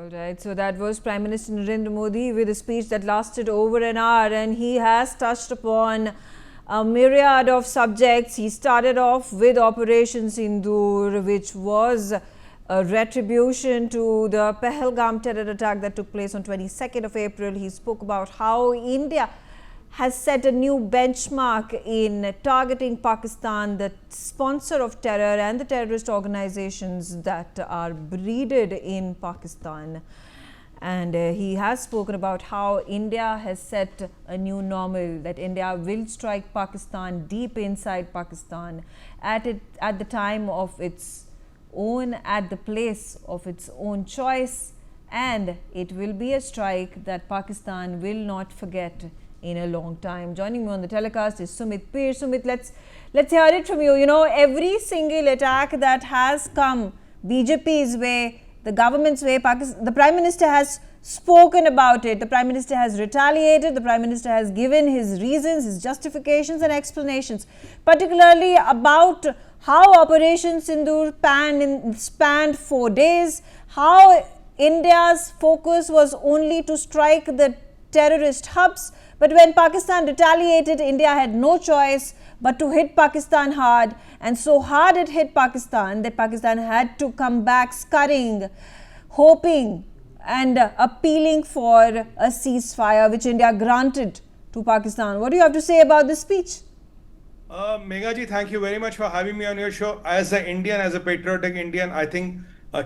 All right, so that was Prime Minister Narendra Modi with a speech that lasted over an hour, and he has touched upon a myriad of subjects. He started off with Operation Sindoor, which was a retribution to the Pahalgam terror attack that took place on 22nd of April. He spoke about how India has set a new benchmark in targeting Pakistan, the sponsor of terror and the terrorist organizations that are breeded in Pakistan. And he has spoken about how India has set a new normal, that India will strike Pakistan deep inside Pakistan at the time of its own, at the place of its own choice, and it will be a strike that Pakistan will not forget in a long time. Joining me on the telecast is Sumit Peer. Sumit, let's hear it from you. You know, every single attack that has come BJP's way, the government's way, the Prime Minister has spoken about it. The Prime Minister has retaliated. The Prime Minister has given his reasons, his justifications and explanations, particularly about how Operation Sindoor spanned 4 days, how India's focus was only to strike the terrorist hubs. But when Pakistan retaliated, India had no choice but to hit Pakistan hard, and so hard it hit Pakistan that Pakistan had to come back scurrying, hoping and appealing for a ceasefire, which India granted to Pakistan. What do you have to say about this speech? Megha ji, thank you very much for having me on your show. As an Indian, as a patriotic Indian, I think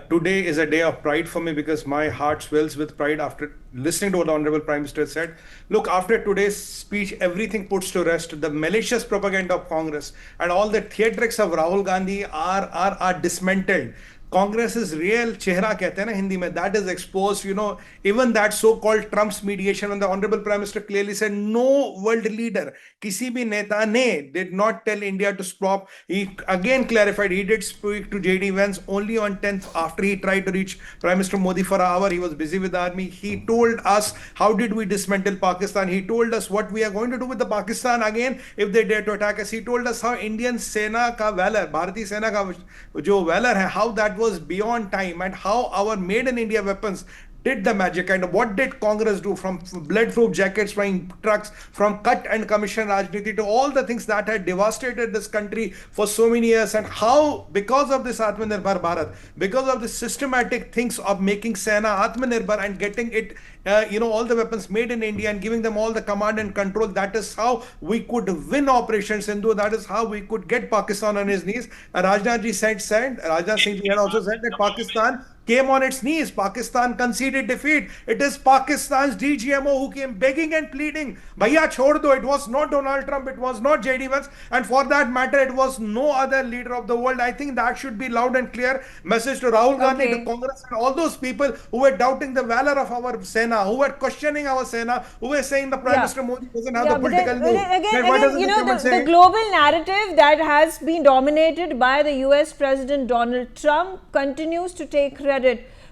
today is a day of pride for me, because my heart swells with pride after listening to what the Honorable Prime Minister said. Look, after today's speech, everything puts to rest. The malicious propaganda of Congress and all the theatrics of Rahul Gandhi are dismantled. Congress's real chehra कहते हैं ना हिंदी में, that is exposed. You know, even that so-called Trump's mediation, when the Honorable Prime Minister clearly said no world leader, किसी भी नेता ने did not tell India to stop. He again clarified he did speak to JD Vance only on 10th after he tried to reach Prime Minister Modi for an hour. He was busy with the army. He told us how did we dismantle Pakistan. He told us what we are going to do with the Pakistan again if they dare to attack us. He told us how Indian Sena ka valor, Bharatiya Sena ka jo valor hai, how that was beyond time, and how our made in India weapons did the magic. And what did Congress do, from blood-proof jackets, flying trucks, from cut and commission Rajniti to all the things that had devastated this country for so many years, and how because of this Atmanirbhar Bharat, because of the systematic things of making Sena Atmanirbhar and getting it all the weapons made in India and giving them all the command and control, that is how we could win Operation Sindoor. That is how we could get Pakistan on his knees. And Rajnath Singh had also said that Pakistan came on its knees. Pakistan conceded defeat. It is Pakistan's DGMO who came begging and pleading, Bhaiya chhod do. It was not Donald Trump, it was not JD Vance, and for that matter, it was no other leader of the world. I think that should be loud and clear message to Rahul Gandhi, to Congress, and all those people who were doubting the valor of our Sena, who were questioning our Sena, who were saying the Prime Minister Modi doesn't have the political will. The global narrative that has been dominated by the US President Donald Trump continues to take credit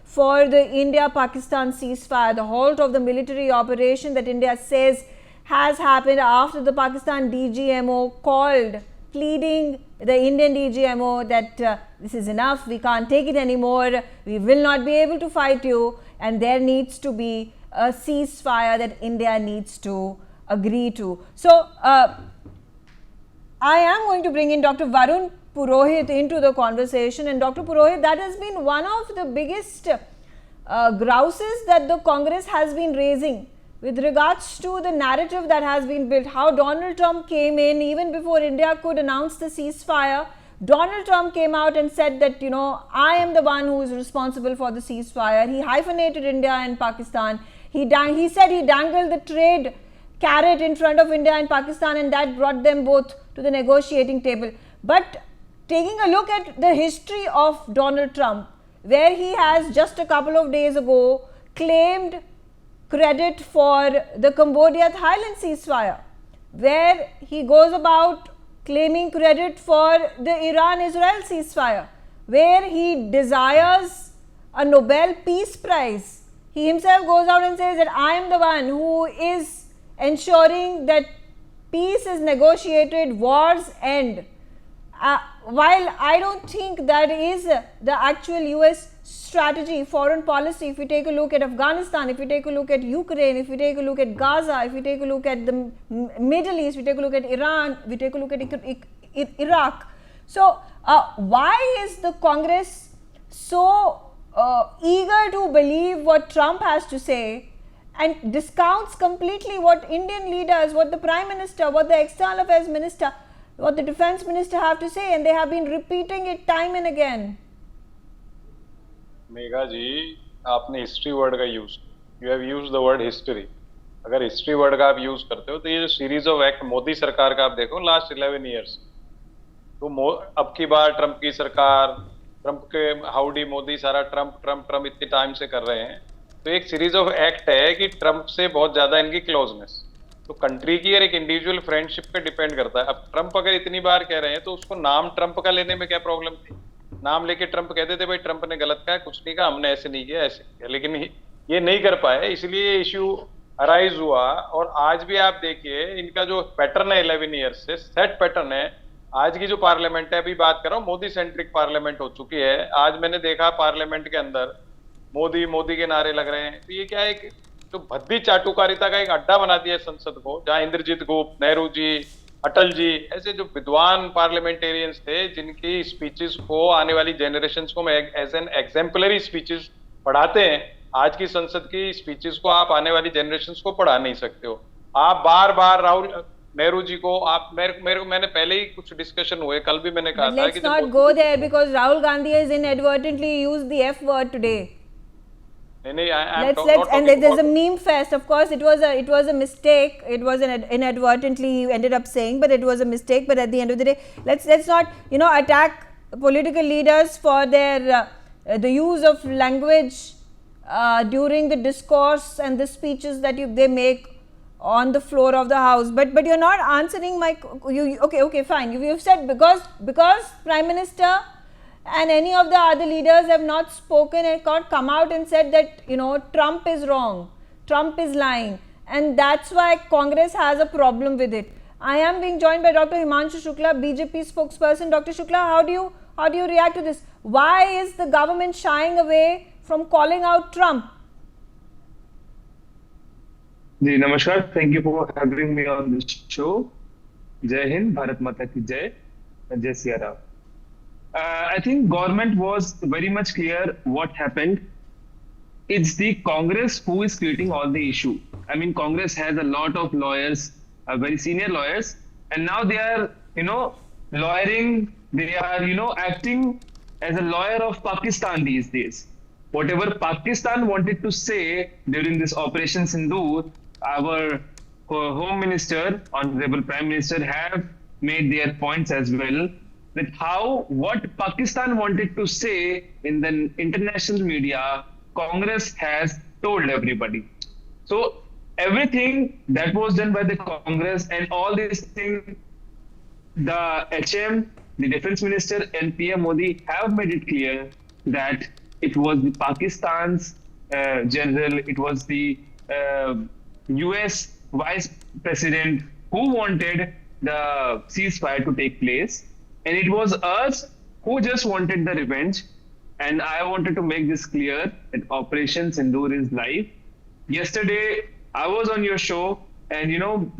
for the India-Pakistan ceasefire, the halt of the military operation that India says has happened after the Pakistan DGMO called, pleading the Indian DGMO that this is enough, we can't take it anymore, we will not be able to fight you, and there needs to be a ceasefire that India needs to agree to. So, I am going to bring in Dr. Varun Purohit into the conversation. And Dr. Purohit, that has been one of the biggest grouses that the Congress has been raising with regards to the narrative that has been built. How Donald Trump came in even before India could announce the ceasefire. Donald Trump came out and said that, you know, I am the one who is responsible for the ceasefire. He hyphenated India and Pakistan. He said he dangled the trade carrot in front of India and Pakistan, and that brought them both to the negotiating table. But taking a look at the history of Donald Trump, where he has just a couple of days ago claimed credit for the Cambodia-Thailand ceasefire, where he goes about claiming credit for the Iran-Israel ceasefire, where he desires a Nobel Peace Prize. He himself goes out and says that I am the one who is ensuring that peace is negotiated, wars end. while I don't think that is the actual US strategy, foreign policy, if you take a look at Afghanistan, if you take a look at Ukraine, if you take a look at Gaza, if you take a look at the Middle East, if you take a look at Iran, if you take a look at Iraq. So, why is the Congress so eager to believe what Trump has to say and discounts completely what Indian leaders, what the Prime Minister, what the External Affairs Minister, what the Defense Minister have to say, and they have been repeating it time and again? Megha जी, आपने history word का use, you have use the word history. अगर history word का आप use करते हो तो ये जो सीरीज ऑफ एक्ट मोदी सरकार का आप देखो लास्ट 11 इयर्स, तो अब की बार ट्रंप की सरकार, ट्रंप के हाउडी मोदी, सारा ट्रंप ट्रंप ट्रंप इतने टाइम से कर रहे हैं. तो एक सीरीज ऑफ एक्ट है कि ट्रंप से बहुत ज्यादा इनकी क्लोजनेस, तो कंट्री की और एक इंडिविजुअल फ्रेंडशिप पे डिपेंड करता है. अब ट्रंप अगर इतनी बार कह रहे हैं तो उसको नाम ट्रंप का लेने में क्या प्रॉब्लम थी? नाम लेके ट्रंप कहते थे भाई ट्रंप ने गलत कहा, कुछ नहीं कहा, हमने ऐसे नहीं किया, ऐसे किया, लेकिन ये नहीं कर पाए, इसलिए इश्यू अराइज हुआ. और आज भी आप देखिए इनका जो पैटर्न है 11 ईयर्स से सेट पैटर्न है. आज की जो पार्लियामेंट है, अभी बात कर रहा हूँ, मोदी सेंट्रिक पार्लियामेंट हो चुकी है. आज मैंने देखा पार्लियामेंट के अंदर मोदी मोदी के नारे लग रहे हैं. तो ये क्या है, एक जो भद्दी चाटुकारिता का एक अड्डा बना दिया है संसद को, जहां इंद्रजीत गुप्त, नेहरू जी, अटल जी, ऐसे जो विद्वान पार्लियामेंटेरियंस थे जिनकी स्पीचेस को आने वाली जनरेशंस को एज एन एग्जाम्पलरी स्पीचेस पढ़ाते हैं. आज की संसद की स्पीचेस को आप आने वाली जनरेशंस को पढ़ा नहीं सकते हो. आप बार बार राहुल नेहरू जी को आप मैंने पहले ही कुछ डिस्कशन हुए, कल भी मैंने कहा था कि let's not go there because Rahul Gandhi has inadvertently used the F word today. Let's and there's a meme fest. Of course, it was a mistake. It was inadvertently he ended up saying, but it was a mistake. But at the end of the day, let's not attack political leaders for their the use of language during the discourse and the speeches that they make on the floor of the house. But you're not answering my okay fine. You've said because Prime Minister and any of the other leaders have not spoken and come out and said that Trump is wrong, Trump is lying, and that's why Congress has a problem with it. I am being joined by Dr. Himanshu Shukla, BJP spokesperson. Dr. Shukla, how do you react to this? Why is the government shying away from calling out Trump? जी नमस्कार, thank you for having me on this show. जय हिंद, भारत माता की जय, जय Siya Ram. I think government was very much clear what happened. It's the Congress who is creating all the issue. I mean, Congress has a lot of lawyers, very senior lawyers, and now they are, lawyering. They are, acting as a lawyer of Pakistan these days. Whatever Pakistan wanted to say during this Operation Sindoor, our Home Minister, Honorable Prime Minister, have made their points as well. That what Pakistan wanted to say in the international media, Congress has told everybody. So everything that was done by the Congress and all these things, the HM, the Defense Minister and PM Modi have made it clear that it was the Pakistan's general, it was the US Vice President who wanted the ceasefire to take place. And it was us who just wanted the revenge. And I wanted to make this clear that Operation Sindoor is live. Yesterday, I was on your show and,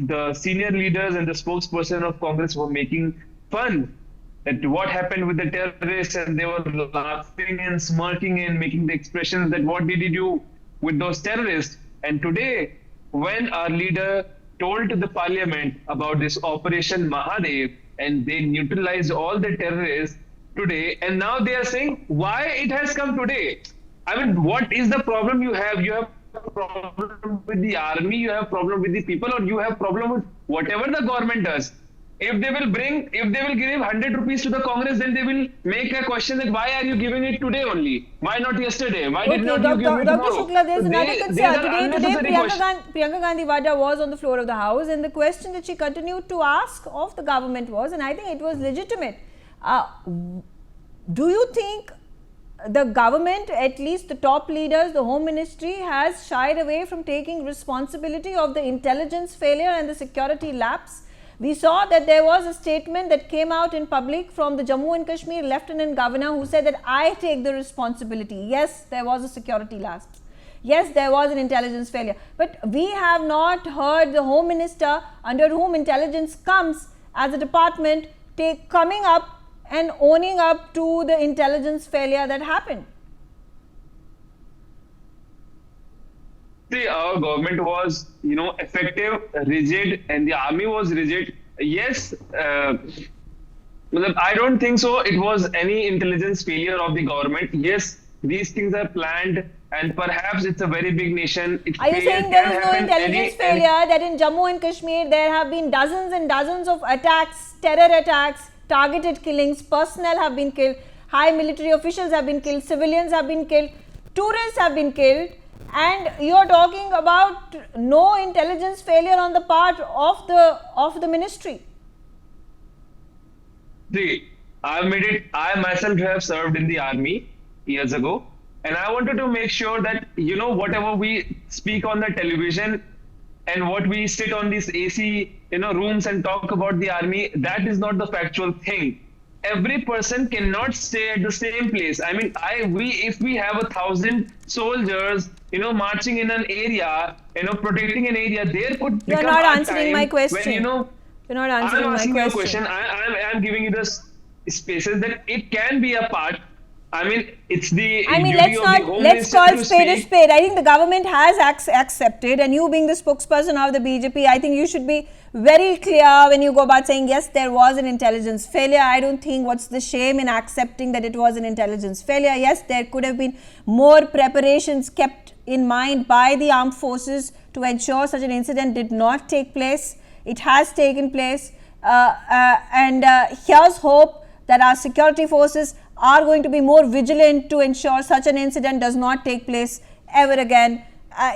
the senior leaders and the spokesperson of Congress were making fun at what happened with the terrorists, and they were laughing and smirking and making the expressions that what did you do with those terrorists? And today, when our leader told to the parliament about this Operation Mahadev, and they neutralized all the terrorists today, and now they are saying why it has come today. I mean, what is the problem you have? You have a problem with the army, you have a problem with the people, or you have a problem with whatever the government does. If they will give 100 rupees to the Congress, then they will make a question that why are you giving it today only? Why not yesterday? Why did not you give it tomorrow? Dr. Shukla, there's another concern. Today Priyanka Gandhi Vada was on the floor of the House, and the question that she continued to ask of the government was, and I think it was legitimate, do you think the government, at least the top leaders, the Home Ministry, has shied away from taking responsibility of the intelligence failure and the security lapse? We saw that there was a statement that came out in public from the Jammu and Kashmir Lieutenant Governor, who said that I take the responsibility. Yes, there was a security lapse. Yes, there was an intelligence failure. But we have not heard the Home Minister, under whom intelligence comes as a department, coming up and owning up to the intelligence failure that happened. See, our government was, effective, rigid, and the army was rigid. Yes, I don't think so. It was any intelligence failure of the government. Yes, these things are planned, and perhaps it's a very big nation. Are you saying there is no intelligence failure, that in Jammu and Kashmir there have been dozens and dozens of attacks, terror attacks, targeted killings, personnel have been killed, high military officials have been killed, civilians have been killed, tourists have been killed, and you're talking about no intelligence failure on the part of the ministry? See, I myself have served in the army years ago, and I wanted to make sure that, whatever we speak on the television and what we sit on these AC, rooms and talk about the army, that is not the factual thing. Every person cannot stay at the same place. I mean, if we have 1,000 soldiers, marching in an area, protecting an area, there could become You're not a answering time my question. when, You're not answering I'm asking my you a question. I'm giving you the spaces that it can be a part. I mean, it's the let's call spade a spade. I think the government has accepted, and you being the spokesperson of the BJP, I think you should be very clear when you go about saying, yes, there was an intelligence failure. I don't think what's the shame in accepting that it was an intelligence failure. Yes, there could have been more preparations kept in mind by the armed forces to ensure such an incident did not take place. It has taken place, and here's hope that our security forces are going to be more vigilant to ensure such an incident does not take place ever again,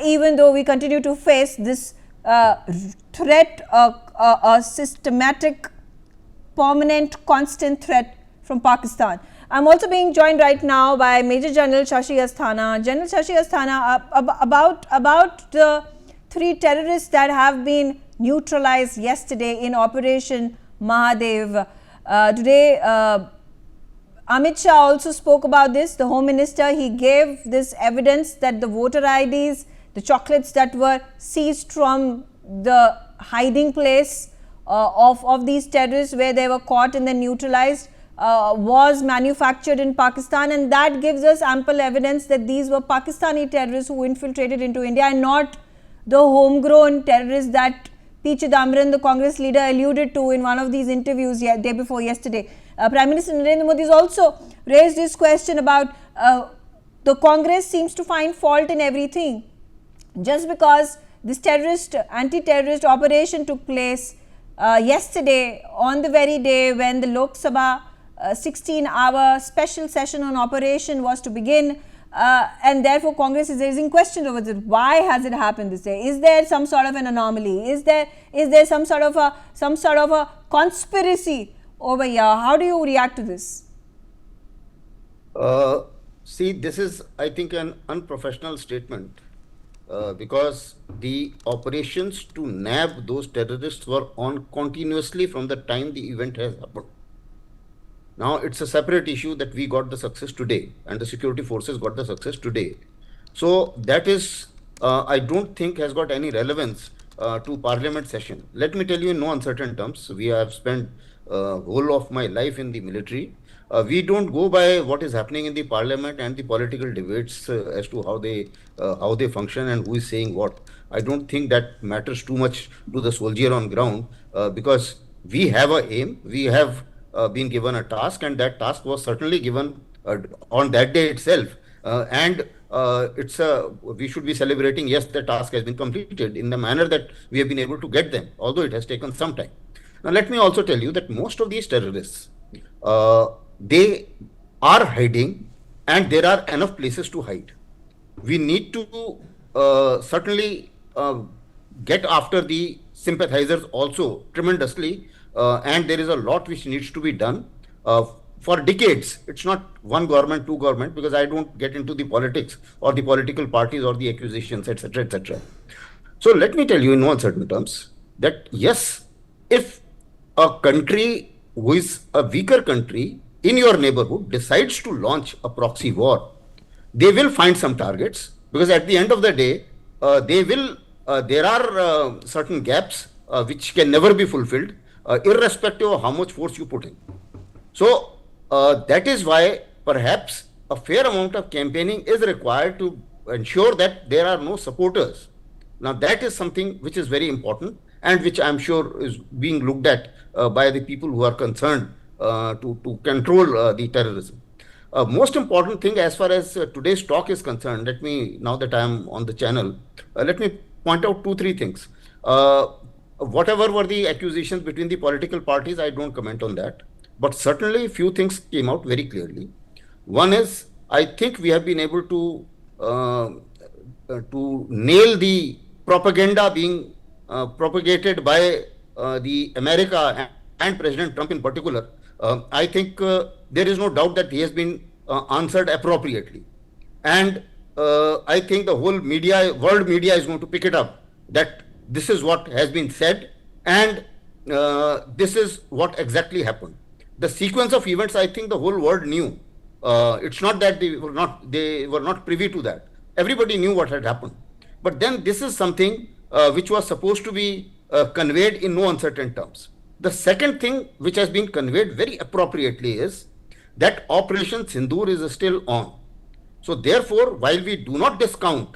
even though we continue to face this threat, a systematic, permanent, constant threat from Pakistan. I'm also being joined right now by Major General Shashi Asthana. General Shashi Asthana, about the 3 terrorists that have been neutralized yesterday in Operation Mahadev. Today, Amit Shah also spoke about this. The Home Minister, he gave this evidence that the voter IDs, the chocolates that were seized from the hiding place of these terrorists where they were caught and then neutralized, was manufactured in Pakistan, and that gives us ample evidence that these were Pakistani terrorists who infiltrated into India and not the homegrown terrorists that P. Chidambaram, the Congress leader, alluded to in one of these interviews day before yesterday. Prime Minister Narendra Modi has also raised this question about the Congress seems to find fault in everything. Just because this anti-terrorist operation took place yesterday, on the very day when the Lok Sabha 16-hour special session on operation was to begin, and therefore Congress is raising questions over it. Why has it happened this way? Is there some sort of an anomaly? Is there some sort of a conspiracy over here? How do you react to this? See, this is, I think, an unprofessional statement because the operations to nab those terrorists were on continuously from the time the event has happened. Now, it's a separate issue that we got the success today and the security forces got the success today. So that is, I don't think has got any relevance to parliament session. Let me tell you in no uncertain terms, we have spent whole of my life in the military. We don't go by what is happening in the parliament and the political debates as to how they function and who is saying what. I don't think that matters too much to the soldier on ground because we have a aim, we have been given a task, and that task was certainly given on that day itself. We should be celebrating, yes, the task has been completed in the manner that we have been able to get them, although it has taken some time. Now, let me also tell you that most of these terrorists, they are hiding, and there are enough places to hide. We need to certainly get after the sympathizers also tremendously, and there is a lot which needs to be done for decades. It's not one government, two government, because I don't get into the politics or the political parties or the accusations, etc., etc. So let me tell you in no uncertain terms that yes, if a country who is a weaker country in your neighborhood decides to launch a proxy war, they will find some targets, because at the end of the day, there are certain gaps which can never be fulfilled, irrespective of how much force you put in. So that is why perhaps a fair amount of campaigning is required to ensure that there are no supporters. Now that is something which is very important and which I am sure is being looked at by the people who are concerned to control the terrorism. Most important thing as far as today's talk is concerned, now that I am on the channel, let me point out 2-3 things. Whatever were the accusations between the political parties, I don't comment on that. But certainly few things came out very clearly. One is, I think we have been able to nail the propaganda being propagated by the America and President Trump in particular. I think there is no doubt that he has been answered appropriately. And I think the whole world media is going to pick it up, that this is what has been said and this is what exactly happened. The sequence of events, I think the whole world knew. It's not that they were not privy to that. Everybody knew what had happened. But then this is something which was supposed to be conveyed in no uncertain terms. The second thing which has been conveyed very appropriately is that Operation Sindoor is still on. So therefore, while we do not discount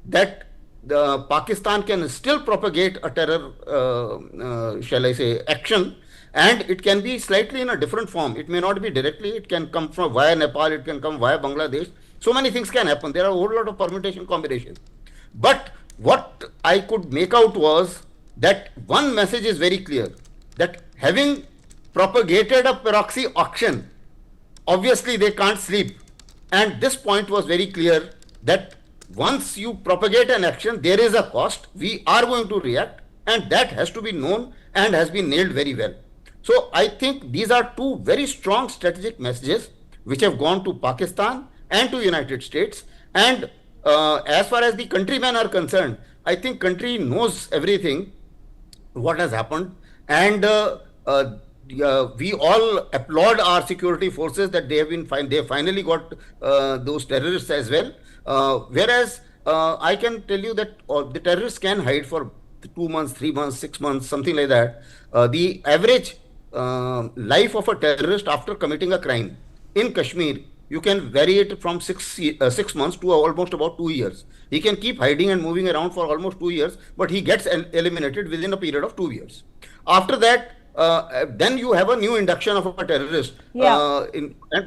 that Pakistan can still propagate a terror, shall I say, action, and it can be slightly in a different form. It may not be directly, it can come from via Nepal, it can come via Bangladesh. So many things can happen. There are a whole lot of permutation combinations. But what I could make out was that one message is very clear, that having propagated a proxy auction, obviously they can't sleep. And this point was very clear, that once you propagate an action, there is a cost. We are going to react, and that has to be known and has been nailed very well. So I think these are two very strong strategic messages which have gone to Pakistan and to United States. And as far as the countrymen are concerned, I think country knows everything what has happened, and we all applaud our security forces that they have finally got those terrorists as well. Whereas I can tell you that the terrorists can hide for 2 months, 3 months, 6 months, something like that. The average life of a terrorist after committing a crime in Kashmir, you can vary it from 6 months to almost about 2 years. He can keep hiding and moving around for almost 2 years, but he gets eliminated within a period of 2 years. After that, then you have a new induction of a terrorist. Yeah.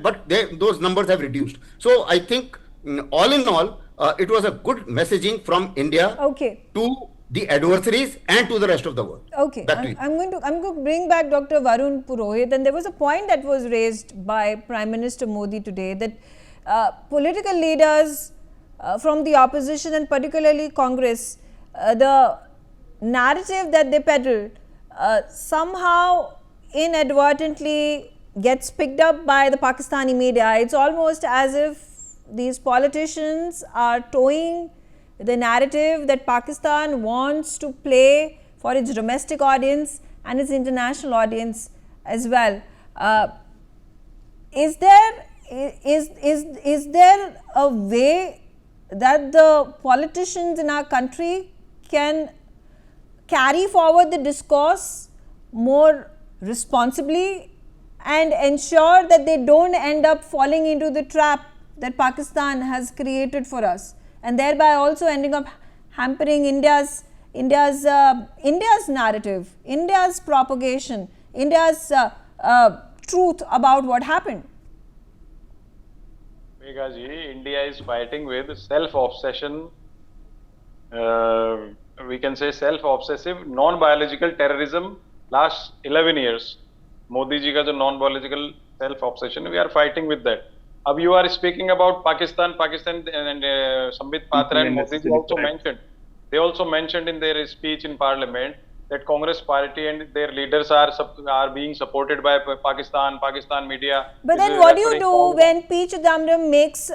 But those numbers have reduced. So I think all in all, it was a good messaging from India to the adversaries and to the rest of the world. Okay, I'm going to bring back Dr. Varun Purohit, and there was a point that was raised by Prime Minister Modi today, that political leaders from the opposition and particularly Congress, the narrative that they peddle somehow inadvertently gets picked up by the Pakistani media. It's almost as if these politicians are towing the narrative that Pakistan wants to play for its domestic audience and its international audience as well. Is there a way that the politicians in our country can carry forward the discourse more responsibly and ensure that they don't end up falling into the trap that Pakistan has created for us, and thereby also ending up hampering India's narrative, India's propagation, India's truth about what happened? Megha ji, India is fighting with self-obsession, we can say self-obsessive, non-biological terrorism last 11 years. Modi ji ka jo non-biological self-obsession, we are fighting with that. You are speaking about Pakistan and Sambit Patra and Modi ji also mentioned. They also mentioned in their speech in Parliament that Congress party and their leaders are being supported by Pakistan media. But then what do you do when P. Chidambaram makes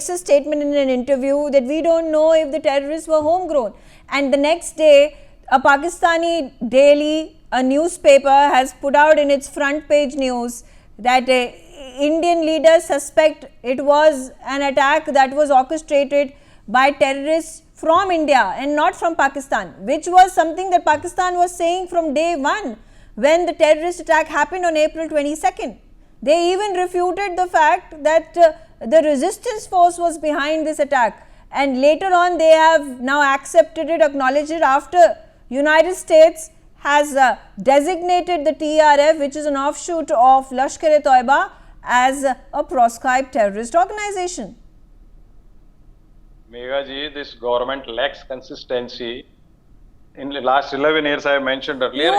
a statement in an interview that we don't know if the terrorists were homegrown, and the next day a Pakistani daily a newspaper has put out in its front page news that Indian leaders suspect it was an attack that was orchestrated by terrorists from India and not from Pakistan, which was something that Pakistan was saying from day one when the terrorist attack happened on April 22nd. They even refuted the fact that the resistance force was behind this attack, and later on they have now accepted it, acknowledged it after United States has designated the TRF, which is an offshoot of Lashkar-e-Toiba, as a proscribed terrorist organization. Megha ji, this government lacks consistency. In the last 11 years, I mentioned earlier.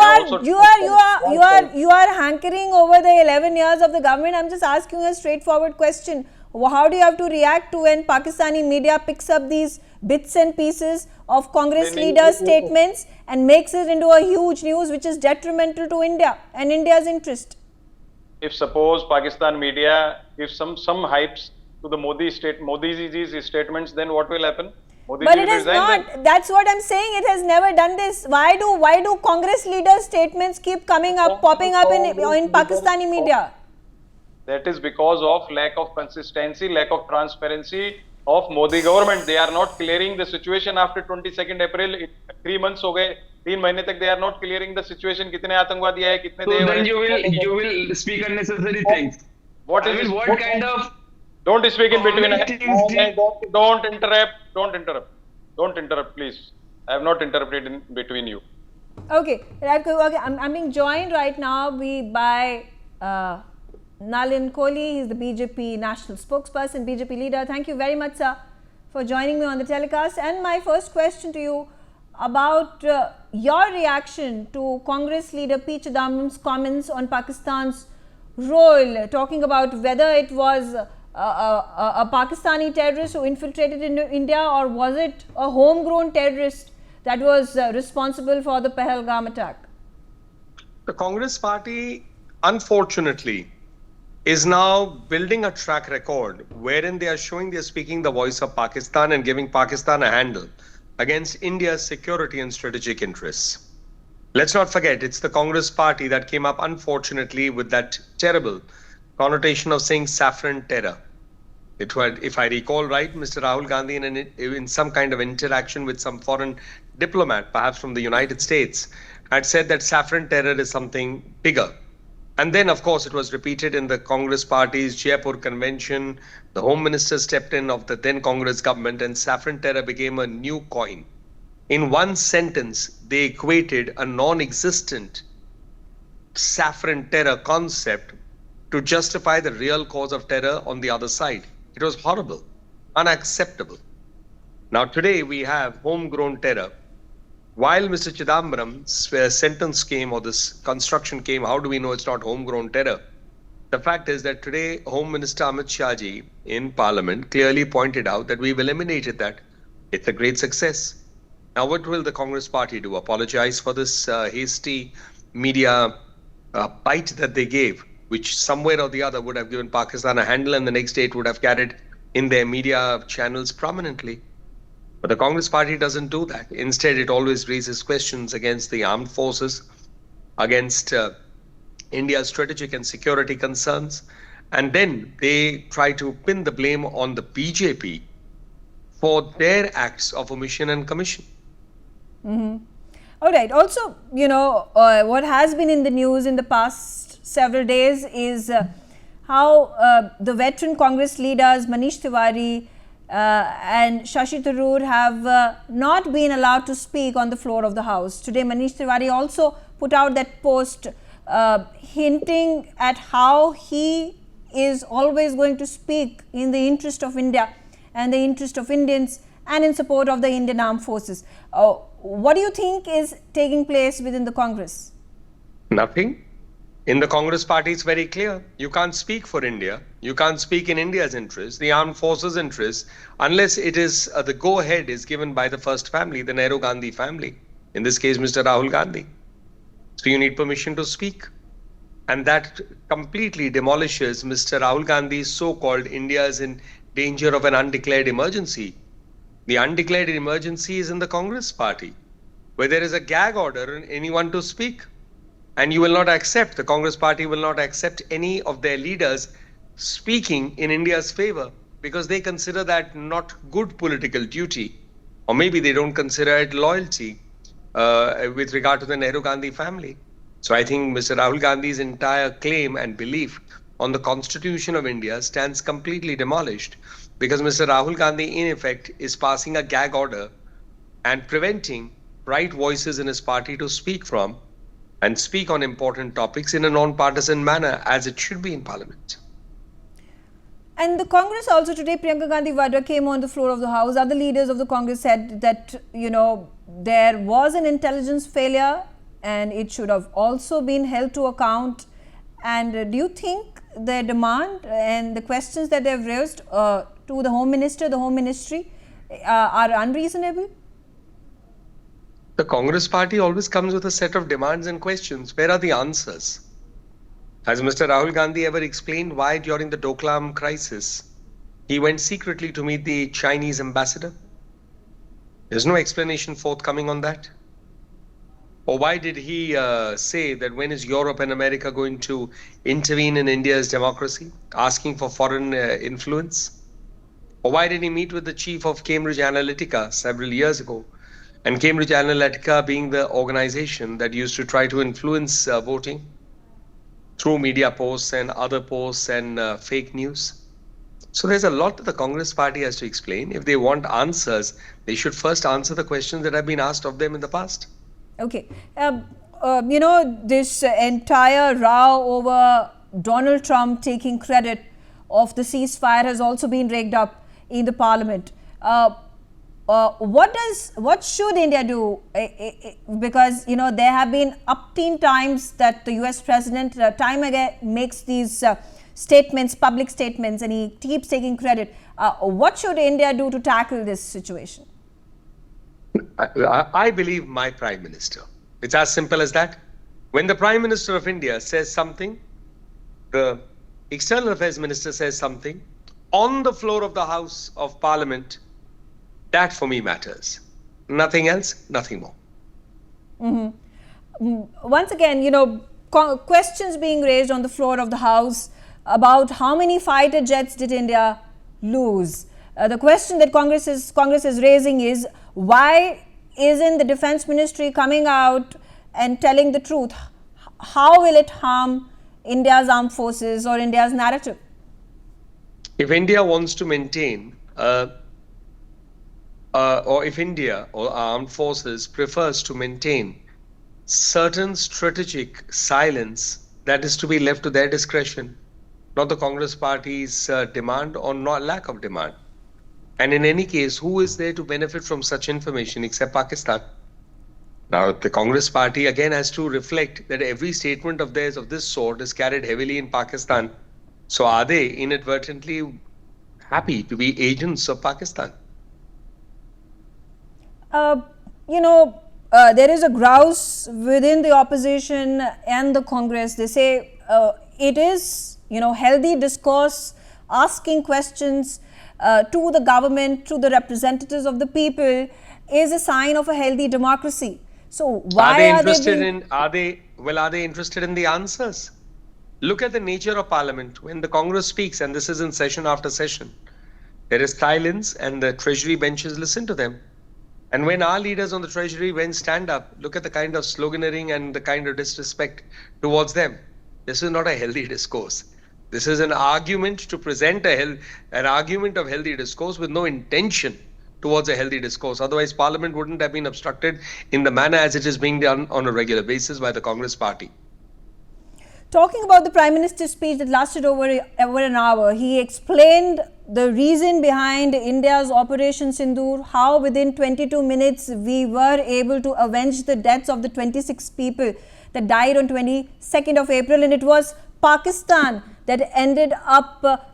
You are hankering over the 11 years of the government. I'm just asking a straightforward question. How do you have to react to when Pakistani media picks up these bits and pieces of Congress leaders' statements and makes it into a huge news which is detrimental to India and India's interest? If suppose Pakistan media gives some hypes to the Modi's statements, then what will happen? Modi But it is not. That's what I'm saying. It has never done this. Why do Congress leaders' statements keep coming up, popping up in Pakistani media? That is because of lack of consistency, lack of transparency of Modi government. They are not clearing the situation after 22nd April. 3 months हो गए, 3 महीने तक they are not clearing the situation. कितने आतंकवादी आए, कितने So then you will speak unnecessary things. What kind of? Don't speak in between. Don't interrupt, please. I have not interrupted in between you. Okay. I'm being joined right now by Nalin Kohli. He's the BJP national spokesperson, BJP leader. Thank you very much, sir, for joining me on the telecast. And my first question to you about your reaction to Congress leader P. Chidambaram's comments on Pakistan's role, talking about whether it was a Pakistani terrorist who infiltrated into India, or was it a homegrown terrorist that was responsible for the Pahalgam attack? The Congress party, unfortunately, is now building a track record wherein they are showing they are speaking the voice of Pakistan and giving Pakistan a handle against India's security and strategic interests. Let's not forget, it's the Congress party that came up, unfortunately, with that terrible connotation of saying saffron terror. It was, if I recall right, Mr. Rahul Gandhi in some kind of interaction with some foreign diplomat, perhaps from the United States, had said that saffron terror is something bigger. And then, of course, it was repeated in the Congress party's Jaipur convention. The Home Minister stepped in of the then Congress government, and saffron terror became a new coin. In one sentence, they equated a non-existent saffron terror concept to justify the real cause of terror on the other side. It was horrible, unacceptable. Now today we have homegrown terror. While Mr. Chidambaram's sentence came, or this construction came, how do we know it's not homegrown terror? The fact is that today Home Minister Amit Shah ji in Parliament clearly pointed out that we've eliminated that. It's a great success. Now what will the Congress party do? Apologize for this hasty media bite that they gave, which somewhere or the other would have given Pakistan a handle, and the next day it would have carried in their media channels prominently. But the Congress party doesn't do that. Instead, it always raises questions against the armed forces, against India's strategic and security concerns, and then they try to pin the blame on the BJP for their acts of omission and commission. Mm-hmm. All right. Also, what has been in the news in the past several days is how the veteran Congress leaders Manish Tiwari and Shashi Tharoor have not been allowed to speak on the floor of the House. Today, Manish Tiwari also put out that post hinting at how he is always going to speak in the interest of India and the interest of Indians and in support of the Indian Armed Forces. What do you think is taking place within the Congress? Nothing. In the Congress party, it's very clear. You can't speak for India. You can't speak in India's interest, the armed forces' interest, unless it is the go-ahead is given by the first family, the Nehru Gandhi family. In this case, Mr. Rahul Gandhi. So you need permission to speak. And that completely demolishes Mr. Rahul Gandhi's so-called India is in danger of an undeclared emergency. The undeclared emergency is in the Congress party, where there is a gag order on anyone to speak. And you will not accept, the Congress party will not accept any of their leaders speaking in India's favor because they consider that not good political duty, or maybe they don't consider it loyalty with regard to the Nehru Gandhi family. So I think Mr. Rahul Gandhi's entire claim and belief on the Constitution of India stands completely demolished because Mr. Rahul Gandhi, in effect, is passing a gag order and preventing bright voices in his party to speak from and speak on important topics in a non-partisan manner as it should be in Parliament. And the Congress also today, Priyanka Gandhi Vadra came on the floor of the House. Other leaders of the Congress said that, there was an intelligence failure and it should have also been held to account. And do you think the demand and the questions that they've raised to the Home Minister, the Home Ministry are unreasonable? The Congress party always comes with a set of demands and questions. Where are the answers? Has Mr. Rahul Gandhi ever explained why during the Doklam crisis he went secretly to meet the Chinese ambassador? There's no explanation forthcoming on that. Or why did he say that when is Europe and America going to intervene in India's democracy, asking for foreign influence? Or why did he meet with the chief of Cambridge Analytica several years ago? And Cambridge Analytica being the organization that used to try to influence voting through media posts and other posts and fake news. So there's a lot that the Congress party has to explain. If they want answers, they should first answer the questions that have been asked of them in the past. Okay. This entire row over Donald Trump taking credit of the ceasefire has also been raked up in the Parliament. What should India do? Because there have been upteen times that the US president time again makes these statements, public statements, and he keeps taking credit. What should India do to tackle this situation? I believe my Prime Minister. It's as simple as that. When the Prime Minister of India says something, the External Affairs Minister says something on the floor of the House of Parliament, that for me matters. Nothing else, nothing more. Once again, questions being raised on the floor of the House about how many fighter jets did India lose. The question that Congress is raising is, why isn't the Defense Ministry coming out and telling the truth? How will it harm India's armed forces or India's narrative? If India wants to maintain, or if India or armed forces prefers to maintain certain strategic silence, that is to be left to their discretion, not the Congress party's demand or not lack of demand. And in any case, who is there to benefit from such information except Pakistan? Now, the Congress party again has to reflect that every statement of theirs of this sort is carried heavily in Pakistan. So are they inadvertently happy to be agents of Pakistan? There is a grouse within the opposition and the Congress. They say it is, healthy discourse, asking questions to the government, to the representatives of the people, is a sign of a healthy democracy. So why are they interested in the answers? Look at the nature of Parliament. When the Congress speaks, and this is in session after session, there is silence and the Treasury benches listen to them. And when our leaders on the Treasury bench stand up, look at the kind of sloganeering and the kind of disrespect towards them. This is not a healthy discourse. This is an argument to present an argument of healthy discourse with no intention towards a healthy discourse. Otherwise, Parliament wouldn't have been obstructed in the manner as it is being done on a regular basis by the Congress party. Talking about the Prime Minister's speech that lasted over an hour, he explained the reason behind India's Operation Sindoor, how within 22 minutes we were able to avenge the deaths of the 26 people that died on 22nd of April, and it was Pakistan that ended up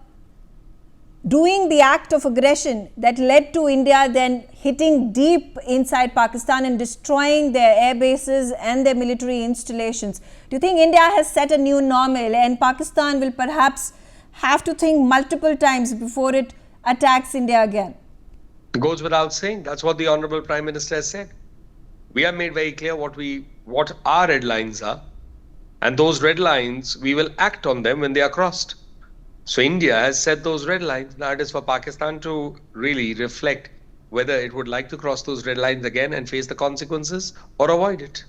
doing the act of aggression that led to India then hitting deep inside Pakistan and destroying their air bases and their military installations. Do you think India has set a new normal and Pakistan will perhaps have to think multiple times before it attacks India again? It goes without saying. That's what the Honorable Prime Minister has said. We have made very clear what our red lines are. And those red lines, we will act on them when they are crossed. So India has set those red lines. Now it is for Pakistan to really reflect whether it would like to cross those red lines again and face the consequences or avoid it.